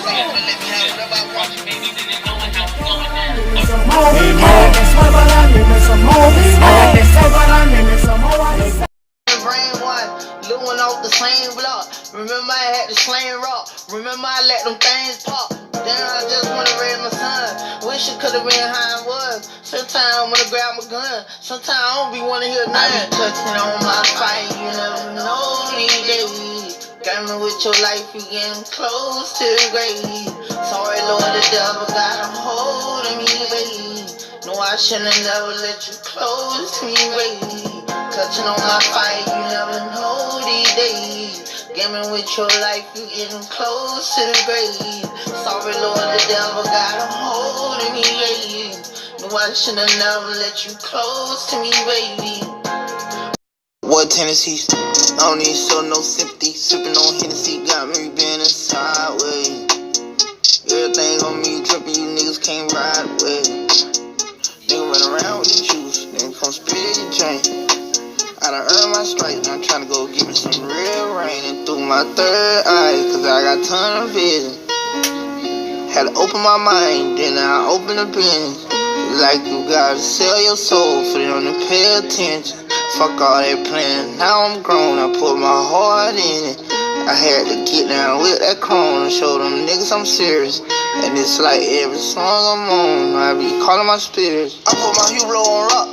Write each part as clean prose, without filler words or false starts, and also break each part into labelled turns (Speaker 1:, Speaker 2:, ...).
Speaker 1: Brain one, living off the same block. Remember I had the slang rock. Remember I let them things pop. Damn, I just wanna raise my son. Wish it could've been how it was. Sometimes I wanna grab my gun. Sometimes I don't be wanna hear nothing. I be touching on my fight, you never know these days. Gaming with your life, you getting close to the grave. Sorry, Lord, the devil got a hold of me, baby. No, I shouldn't never let you close to me, baby. Touching on my fight, you never know these days. Gaming with your life, you getting close to the grave. Sorry, Lord, the devil got a hold of me, baby. No, I should've never let you close to me, baby. What Tennessee? I don't need show no sympathy. Sipping on Hennessy got me bending sideways. Everything on me dripping, you niggas can't ride away. Nigga run around with the juice, nigga come spit your drink. I done earned my stripes, I'm tryna go give me some real rain. And through my third eye, cause I got ton of vision. Had to open my mind, then I open the business. Like you gotta sell your soul for them to pay attention. Fuck all that planning, now I'm grown, I put my heart in it. I had to get down with that chrome and show them niggas I'm serious. And it's like every song I'm on, I be calling my spirits. I put my hero on rock,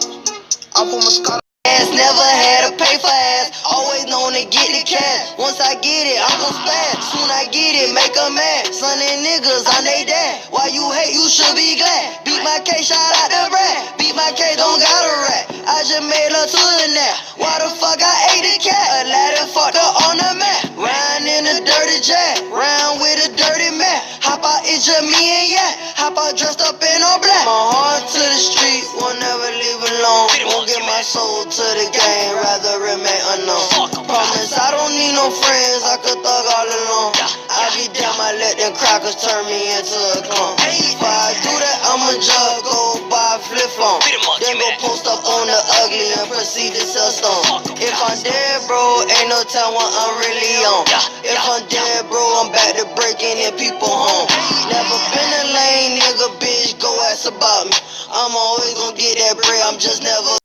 Speaker 1: I put my scholar. Never had to pay for ass, always known to get the cash. Once I get it, I'm gon' spaz. Soon I get it, make a mad. Son and niggas, I'm they dad. Why you hate, you should be glad. Beat my K, shout out the Brad. Beat my K, don't got a rat. I just made her to the nap. Why the fuck I ate the cat? A ladder fucked her on the mat. Round in a dirty jack, round with a dirty mat. Hop out, it's just me and Yak. Hop out dressed up in all black. My heart to the streets, won't never leave alone. Won't get my soul to the game, rather remain unknown. Promise I don't need no friends, I could thug all alone. I be damn, I let them crackers turn me into a clone. If I do that, I'ma just go buy a flip phone. Then go post up on the ugly and proceed to sell stone. If I'm dead, bro, ain't no time when I'm really on. If I'm dead, bro, I'm back to breaking in people home. Never been a lame nigga, bitch, go ask about me. I'm always gonna get that bread, I'm just never.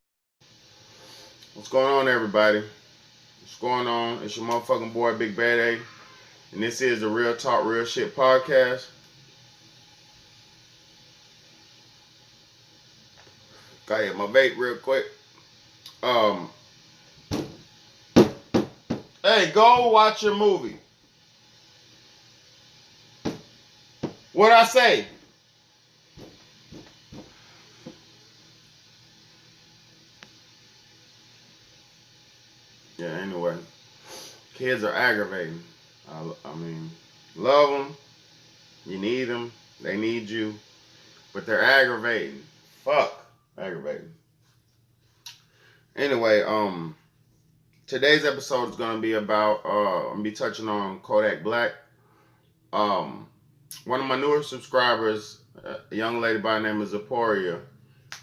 Speaker 2: What's going on, everybody? What's going on? It's your motherfucking boy, Big Bad A, and this is the Real Talk, Real Shit podcast. Gotta hit my vape real quick. Hey, go watch your movie. What'd I say? Yeah, anyway. Kids are aggravating. I mean, love them. You need them. They need you. But they're aggravating. Fuck. Aggravating. Anyway, today's episode is going to be about, I'm going to be touching on Kodak Black. One of my newer subscribers, a young lady by the name of Zaporia,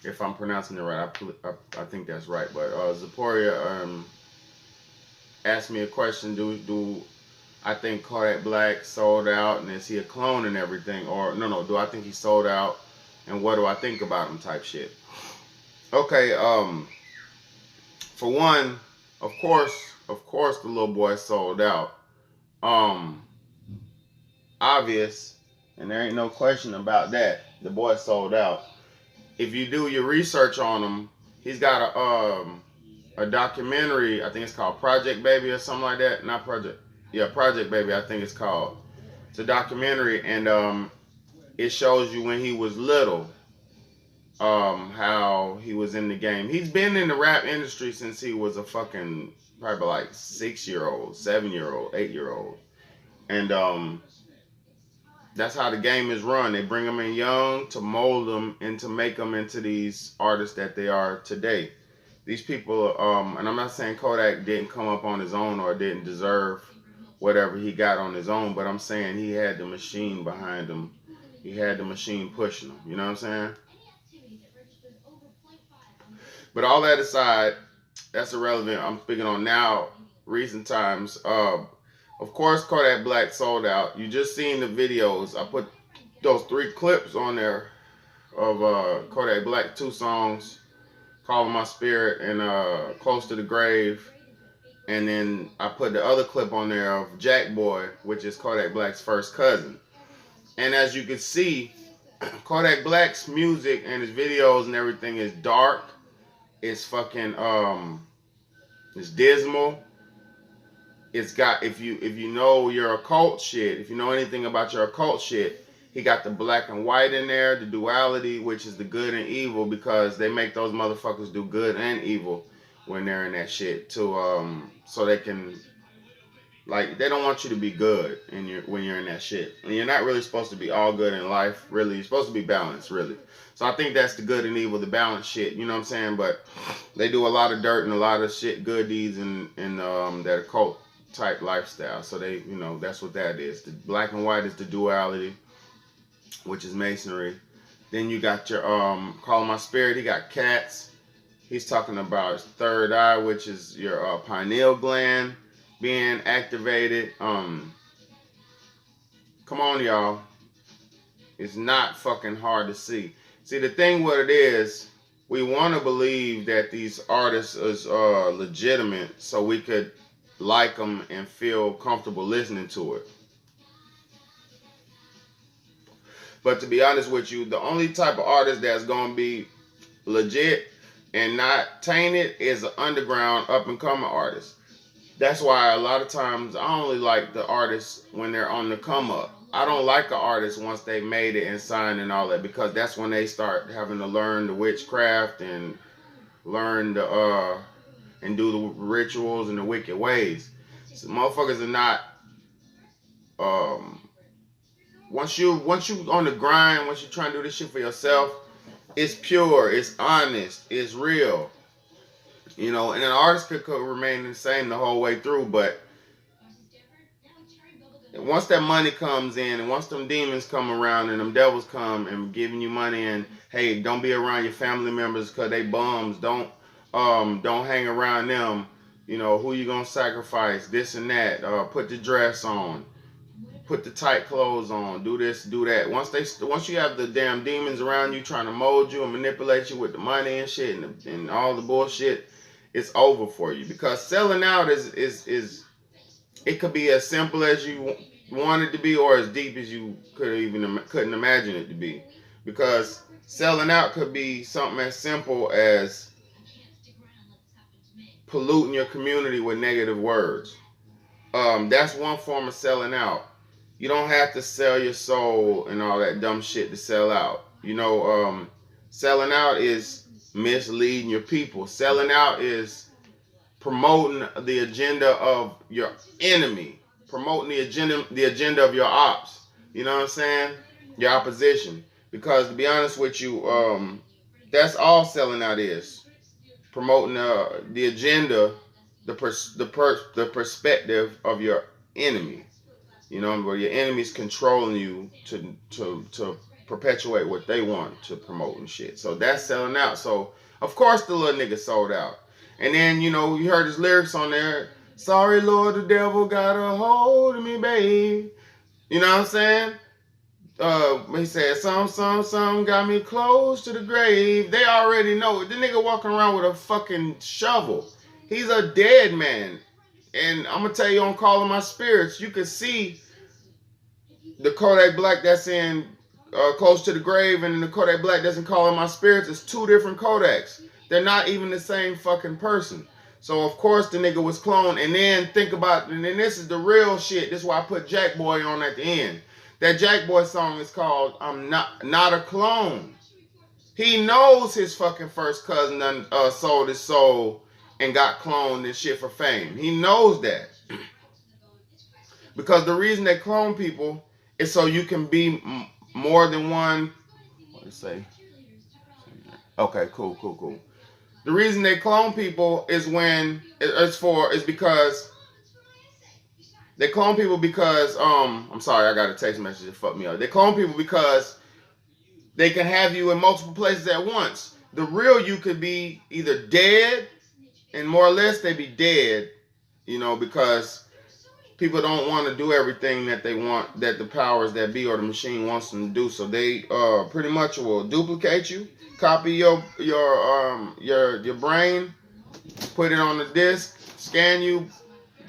Speaker 2: if I'm pronouncing it right, I think that's right, but Zaporia asked me a question, do I think Kodak Black sold out, and is he a clone and everything, or no, do I think he sold out, and what do I think about him type shit. Okay, for one, of course the little boy sold out. Obvious, and there ain't no question about that. The boy sold out. If you do your research on him, he's got a documentary, I think it's called Project Baby or something like that. Not Project. Yeah, Project Baby, I think it's called. It's a documentary, and it shows you when he was little, how he was in the game. He's been in the rap industry since he was a fucking probably like 6-year-old, 7-year-old, 8-year-old. And that's how the game is run. They bring them in young to mold them and to make them into these artists that they are today. These people, and I'm not saying Kodak didn't come up on his own or didn't deserve whatever he got on his own, but I'm saying he had the machine behind him. He had the machine pushing him. You know what I'm saying? But all that aside, that's irrelevant. I'm speaking on now, recent times. Of course, Kodak Black sold out. You just seen the videos. I put those 3 clips on there of Kodak Black, 2 songs, Calling My Spirit and Close to the Grave. And then I put the other clip on there of Jack Boy, which is Kodak Black's first cousin. And as you can see, Kodak Black's music and his videos and everything is dark. It's fucking it's dismal. It's got, if you know your occult shit, if you know anything about your occult shit, he got the black and white in there, the duality, which is the good and evil, because they make those motherfuckers do good and evil when they're in that shit to so they can, like, they don't want you to be good when you're in that shit. And you're not really supposed to be all good in life, really. You're supposed to be balanced, really. So I think that's the good and evil, the balance shit, you know what I'm saying? But they do a lot of dirt and a lot of shit, good deeds in that occult type lifestyle. So they, you know, that's what that is. The black and white is the duality, which is masonry. Then you got your Calling My Spirit. He got cats. He's talking about his third eye, which is your pineal gland being activated. Come on, y'all. It's not fucking hard to see. See, the thing what it is, we want to believe that these artists is legitimate so we could like them and feel comfortable listening to it. But to be honest with you, the only type of artist that's going to be legit and not tainted is an underground up-and-coming artist. That's why a lot of times I only like the artists when they're on the come-up. I don't like an artist once they made it and signed and all that, because that's when they start having to learn the witchcraft and learn the and do the rituals and the wicked ways. So motherfuckers are not once you on the grind, once you trying to do this shit for yourself, it's pure, it's honest, it's real. You know, and an artist could remain the same the whole way through, but once that money comes in and once them demons come around and them devils come and giving you money and, hey, don't be around your family members because they bums, don't hang around them, you know, who you gonna sacrifice, this and that, put the dress on, put the tight clothes on, do this, do that. Once you have the damn demons around you trying to mold you and manipulate you with the money and shit and all the bullshit, it's over for you. Because selling out is it could be as simple as you want it to be or as deep as you couldn't imagine it to be. Because selling out could be something as simple as polluting your community with negative words. That's one form of selling out. You don't have to sell your soul and all that dumb shit to sell out. You know, selling out is misleading your people. Selling out is promoting the agenda of your enemy, promoting the agenda of your ops. You know what I'm saying? Your opposition. Because to be honest with you, that's all selling out is. Promoting the agenda, the perspective of your enemy. You know, where your enemy's controlling you to perpetuate what they want to promote and shit. So that's selling out. So of course the little nigga sold out. And then, you know, you heard his lyrics on there. Sorry, Lord, the devil got a hold of me, babe. You know what I'm saying? He said, some got me close to the grave. They already know it. The nigga walking around with a fucking shovel. He's a dead man. And I'm going to tell you on Calling My Spirits, you can see the Kodak Black that's in Close to the Grave and the Kodak Black that's in Calling My Spirits. It's 2 different Kodaks. They're not even the same fucking person. So, of course, the nigga was cloned. And then think about, and then this is the real shit. This is why I put Jack Boy on at the end. That Jack Boy song is called I'm Not a Clone. He knows his fucking first cousin done sold his soul and got cloned and shit for fame. He knows that. Because the reason they clone people is so you can be more than one. What did it say? Okay, cool. The reason they clone people is because they clone people because I'm sorry, I got a text message that fucked me up. They clone people because they can have you in multiple places at once. The real you could be either dead, and more or less they be dead, you know, because people don't want to do everything that they want, that the powers that be or the machine wants them to do. So they pretty much will duplicate you, copy your brain, put it on the disc, scan you,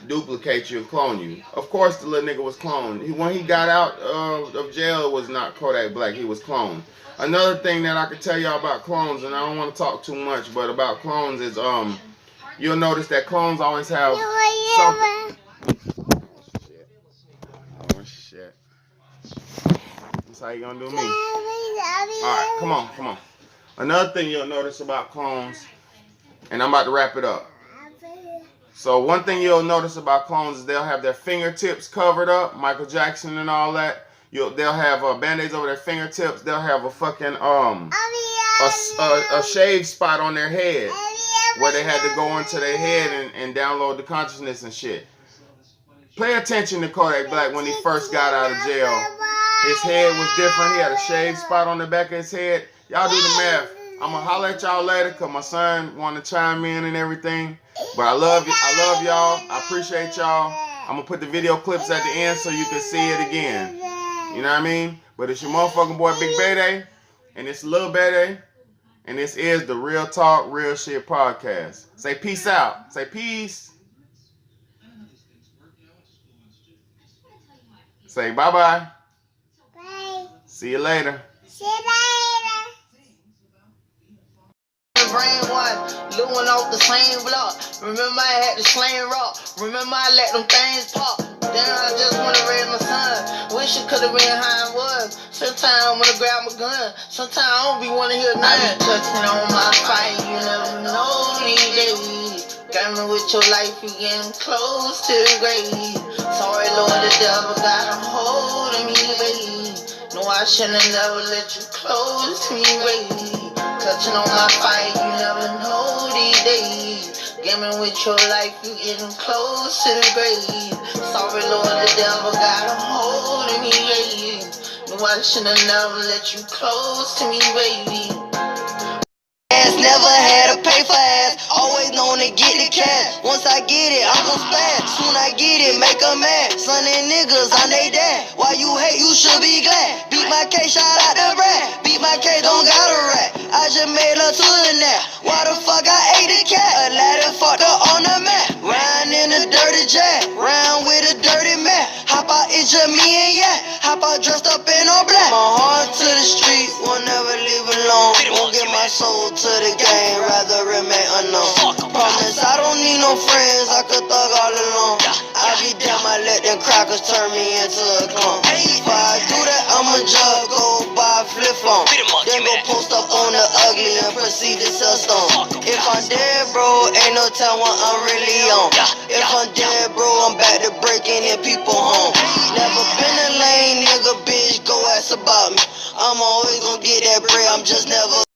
Speaker 2: duplicate you, and clone you. Of course, the little nigga was cloned. When he got out of jail, it was not Kodak Black. He was cloned. Another thing that I could tell y'all about clones, and I don't want to talk too much, but about clones is you'll notice that clones always have something. Oh shit! That's how you gonna do me? All right, come on. Another thing you'll notice about clones, and I'm about to wrap it up. So one thing you'll notice about clones is they'll have their fingertips covered up, Michael Jackson and all that. They'll have band-aids over their fingertips. They'll have a fucking a shave spot on their head where they had to go into their head and download the consciousness and shit. Pay attention to Kodak Black when he first got out of jail. His head was different. He had a shave spot on the back of his head. Y'all do the math. I'm gonna holler at y'all later because my son want to chime in and everything. But I love y'all. I appreciate y'all. I'm gonna put the video clips at the end so you can see it again. You know what I mean? But it's your motherfucking boy Big Bayday, and it's Lil Bayday, and this is the Real Talk, Real Shit podcast. Say peace out. Say peace. Say bye-bye.
Speaker 3: Bye.
Speaker 2: See you later.
Speaker 3: See you later.
Speaker 1: Brain one, Lewin off the same block. Remember I had the slang rock. Remember I let them things pop. Damn, I just wanna raise my son. Wish it could've been how it was. Sometimes I wanna grab my gun. Sometimes I don't be wanna hear nothing. I be touching on my fight, you never know these days. Got me with your life, you getting close to the grave. Sorry, Lord, the devil got a hold of me, baby. No, I shouldn't never let you close to me, baby. Touching on my fight, you never know these days. Gaming with your life, you getting close to the grave. Sorry, Lord, the devil got a hold of me, baby. No, I should've never let you close to me, baby.
Speaker 4: Never had to pay for ass, always known to get the cash. Once I get it, I'm gon' splash. Soon I get it, make a mad. Son and niggas, I'm they dad. Why you hate, you should be glad. Beat my case, shout out the Brad. Beat my case, don't got a rat. I just made her to the nap. Why the fuck I ate a cat? A ladder fucked her on the mat. Riding in a dirty jet, round with a dirty mat. Hop out, it's just me and Yak. Hop out dressed up in all black. My heart to the streets, won't never leave alone. Won't get my soul to the game, rather remain unknown. Promise I don't need no friends, I could thug all alone. I be damn, I let them crackers turn me into a clone. Before I do that, I'ma just go buy a flip phone. Then go post up on the ugly and proceed to sell stone. If I'm dead, bro, ain't no telling what I'm really on. If I'm dead, bro, I'm back to breaking in people home. Never been a lame nigga, bitch, go ask about me. I'm always gonna get that bread, I'm just never